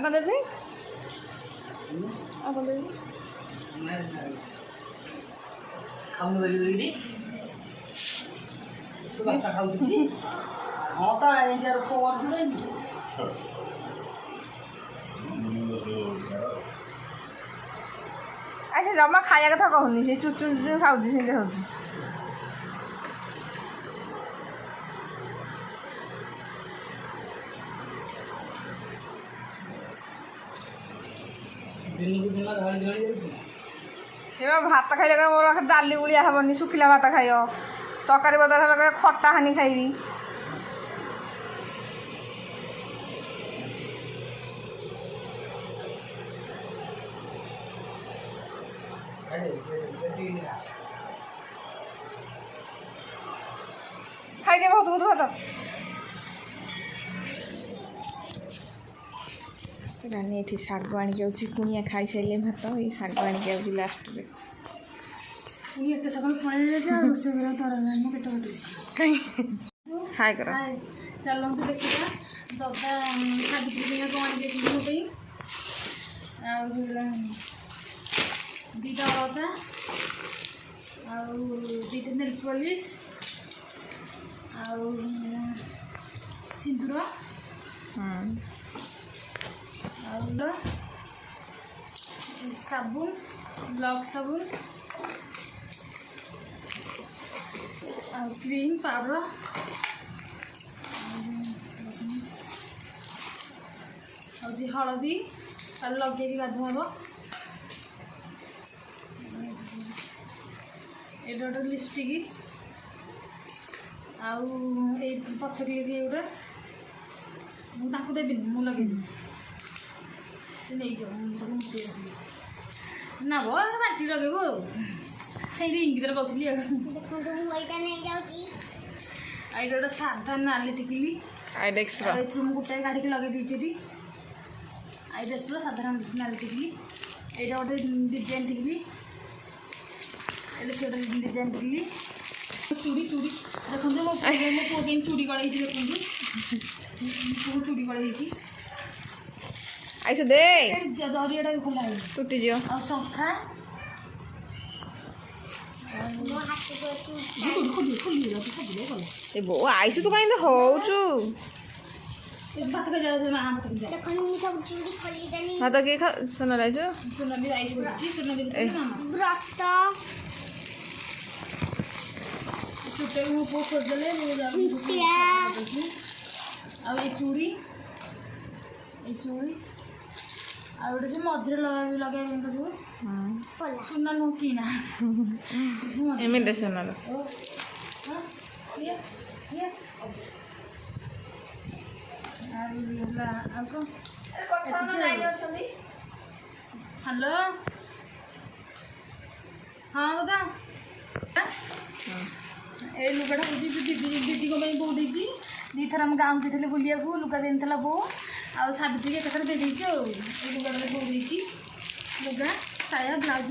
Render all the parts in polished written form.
आगे देवी आगे देवी खाऊं लगी तो बासा खाऊंगी हाँ तो यार को और नहीं ऐसे जमा खाया कथा कहूनी से चुचु खाऊँ से खाऊँ भात खाइले मोर डाली गुड़िया हेनी शुखिला भात खाइ तरकारी बदल खटा हानि खाइबी खाइदे बहुत बहुत भात रानी ये शाग आणिक कुनिया खाई सारे भात ये शाग आणिक लास्ट में ये सकाल पड़े रोसे कर पेट कटुची हाय कर चलते देखा दबा खादी कौन दीटा अलता आईटा नेल पॉलिश सिंदूर साबुन लक्स साबुन क्रीम पाउडर हलदी लगे गाधुआ ये गोटे लिपस्टिक आउ पछरे भी गोटे मुझे देवी मुझे लगे नहीं जाओ मुझे ना वो बाटी लगेबो से इंगित कहती आई गोटे साधा नाली टिकली गोटे गाड़ी लगे दीजिए आईडेक्सर साधारण नाली टिकली यहाँ गोटे डिजाइन टिकली से डिजाइन टिकली चूड़ी चूड़ी देखो मो पुओ चूड़ी कड़े देखो पुओ चूड़ी कड़े आइस दे जरियाटा भी खोला टूटी जो आ शंखा बो आइस तू कहीं होचु भात खा जाओ भात किए खा सोना लाइस सोनाली आई सोनाली छुट्टे मो पुओ खोजदेले आ चूड़ी आ गोटे जो मझे लगे जो सुना नुह किना इमिटेशन हेलो हाँ दादा ए लुगाटा दीदी दीदी को बो देती दी थर आम गाँव गई बुलिया लुगा देना बो आ सावित्री एक दे देती लुगाटा बो देती लुगा साया ब्लाउज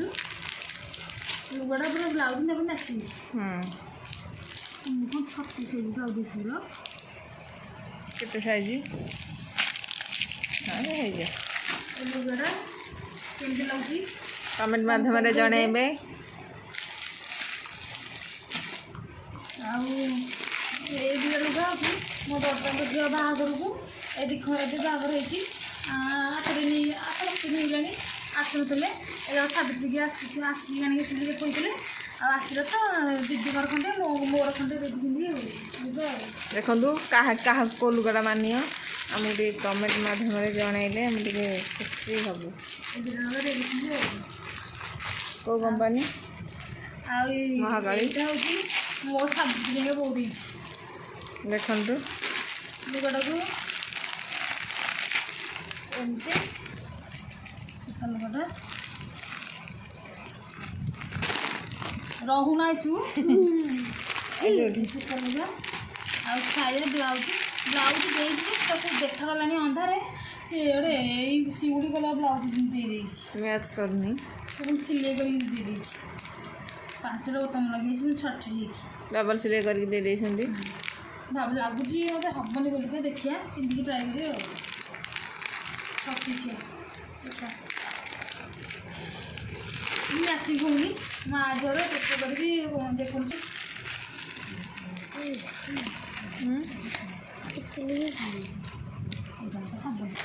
लुगाटा पूरा ब्लाउज ना नाची छत्तीस ब्लाउज केते साइज लुगाटा केमती लगे कमेंट माध्यम जनइबे आईटा लुगा मो बड़ा झील बाहागर को ये दिख बाहर होती 8 दिन 8 दिन होगा आसुले सावित्री की आसिक सिले कहते आसला तो दीदी खंडे मोर खंडे देखु क्या को लुगाटा मानियो आमको कमेंट माध्यम जनइले आम खुशी हूँ को कंपानी महाकाली मो सावित्री बो दी देखु लुगाटा को एमती सूता लुगाटा रहूना सूता लुगा आ ब्लाउज ब्लाउज देखा अंधारे सी गोटे शिउड़ी कलर ब्लाउज दे मैच करनी सिले कर 5टा बटन लगे छठी डबल सिलाई करके दे भाव लगुच मत हेनी बोलिक देखिए पिंधिकी ट्राए करें। ସଫିସିଏଣ୍ଟ ମ୍ୟାଚିଂ ହେଉନି ମା ଝିଅର ଚେଷ୍ଟା କରିକି ଯେକୌଣସି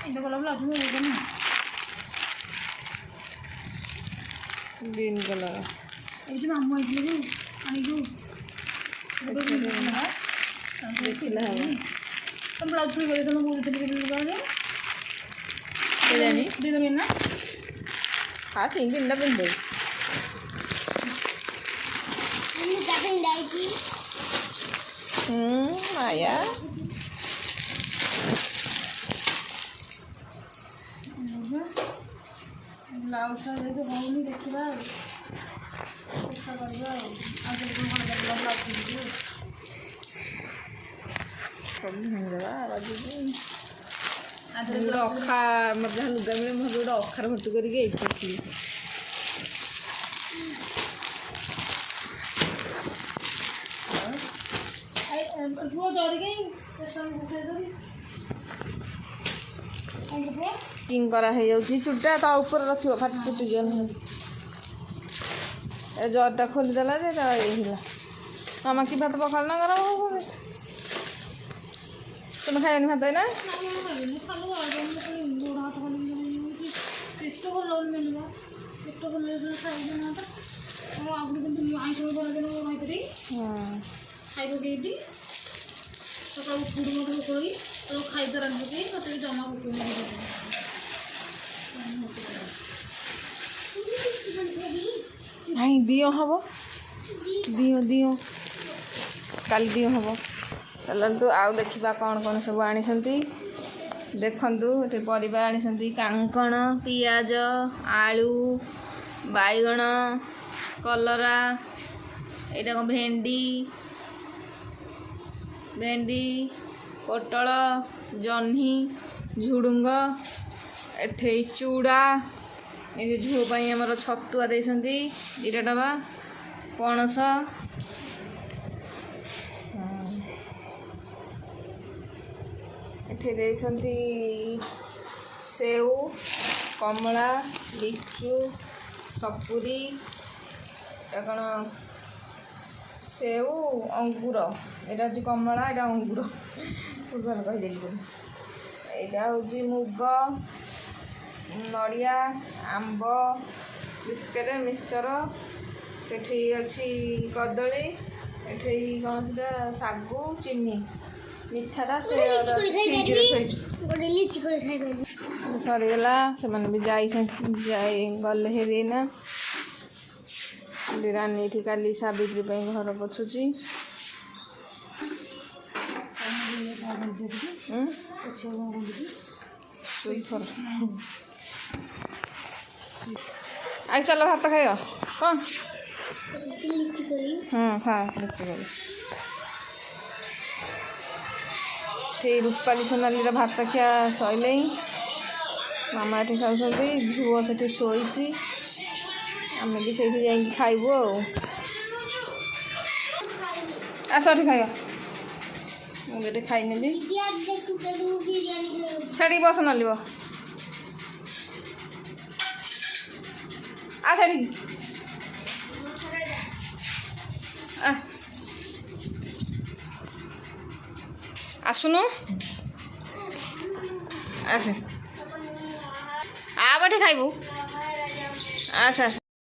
ଏଇଟା କଲା ବେଳେ ଅଧିକ ହେଇଗଲା ଗ୍ରୀନ୍ କଲର୍ ଏବେ ଯେ ମାମୁଁ ଆଇଥିଲେ ଯୋଉ ଆଣିକି ଦେଖିଲେ ହବ ତମ ବ୍ଲାଉଜ୍ ଫ୍ରି କରି ତମ କହୁଥିଲି କେଜାଣି ଦେଇଦେବି ନା ହଁ ସେଇ ତିନିଟା ପିନ୍ଧେ ମାୟା ବ୍ଲାଉଜ୍ଟା ଯଦି ହେଉନି ଦେଖିବା ଆଉ ଚେଷ୍ଟା କରିବା ଆଉ ଯଦି କ'ଣ ବ୍ଲାଉଜ୍ ପିନ୍ଧିବି ସବୁ ଭାଙ୍ଗିଦେବା ରଜକୁ ଆଜି ଗୋଟେ ଅଖା ମୋତେ ଯାହା ଲୁଗା ମିଳେ ମୁଁ ଗୋଟେ ଅଖାରେ ଭର୍ତ୍ତି କରିକି ଏଇଠି ରଖିଲି ପୁଅ ଜରିକି ଖାଇଦେବି କିଙ୍ଗ କରା ହେଇଯାଉଛି ଚୁଟିଟା ତା ଉପରେ ରଖିବ ଫାଟି ଚୁଟିଯିବ ନହେଲେ ଏ ଜରିଟା ଖୋଲିଦେଲା ଯେ ତା ଇଏ ହେଲା ମାମା କି ଭାତ ପଖାଳ ନା ଗରମ ହବ ତୁମେ ଖାଇବନି ଭାତ ଏଇନା ପେଟ ଭଲ ମିଳିବ ପେଟ ଭଲ ଖାଇବି ନା ତ ମୁଁ ଆଗରୁ କିନ୍ତୁ ଆଇଁଷ ବନାଇଦେଲେ ମୋ ଭାଇତରେ ଖାଇ ପକେଇବି ସକାଳୁ ଉଠିକି ମୋତେ କରି ତାକୁ ଖାଇତେ ରାନ୍ଧି ପକେଇ ମୋତେ ଜମା ପକେଇ ନାଇଁ ଦିଅ ହବ ଦିଅ କାଲି ଦିଅ ହବ ଚାଲନ୍ତୁ ଆଉ ଦେଖିବା କ'ଣ କ'ଣ ସବୁ ଆଣିଛନ୍ତି ଦେଖନ୍ତୁ ଏଠି ପରିବା ଆଣିଛନ୍ତି କାଙ୍କଣ ପିଆଜ ଆଳୁ ବାଇଗଣ କଲରା ଏଇଟା କ'ଣ ଭେଣ୍ଡି ପୋଟଳ ଜହ୍ନି ଝୁଡ଼ୁଙ୍ଗ ଏଠି ଚୁଡ଼ା ଏ ଝିଅ ପାଇଁ ଆମର ଛତୁଆ ଦେଇଛନ୍ତି 2ଟା ଡବା ପଣସ ଏଠି ଦେଇଛନ୍ତି ସେଉ କମଳା ଲିଚୁ ସପୁରୀ ଏଇଟା କ'ଣ ସେଉ ଅଙ୍ଗୁର ଏଇଟା ହେଉଛି କମଳା ଏଇଟା ଅଙ୍ଗୁର ଭଲ କହିଦେଲି ବୋଲି ଏଇଟା ହେଉଛି ମୁଗ ନଡ଼ିଆ ଆମ୍ବ ବିସ୍କେଟ୍ ମିକ୍ସଚର ଏଠି ଅଛି କଦଳୀ ଏଠି କ'ଣ ସେଟା ଶାଗୁ ଚିନି ମିଠାଟା ସେ ସରିଗଲା ସେମାନେ ବି ଗଲେ ହେରି ନା ରାନୀ ଏଠି କାଲି ସାବିତ୍ରୀ ପାଇଁ ଘର ପୋଛୁଛି ଆଉ ଚାଲ ଭାତ ଖାଇବ କ'ଣ ଖା ଏଠି ରୂପାଲି ସୋନାଲିର ଭାତ ଖିଆ ସଇଲେଇଁ ମାମା ଏଠି ଖାଉଛନ୍ତି ଝୁଅ ସେଠି ଶୋଇଛି ଆମେ ବି ସେଇଠି ଯାଇକି ଖାଇବୁ ଆଉ ଆସ ଏଠି ଖାଇବା ମୁଁ ଏଠି ଖାଇନେବି ସେଠିକି ବସ ନଲିବ ସେଠିକି ଆସୁନୁ ଆସେ ଆ ବାଟେ ଖାଇବୁ ଆସ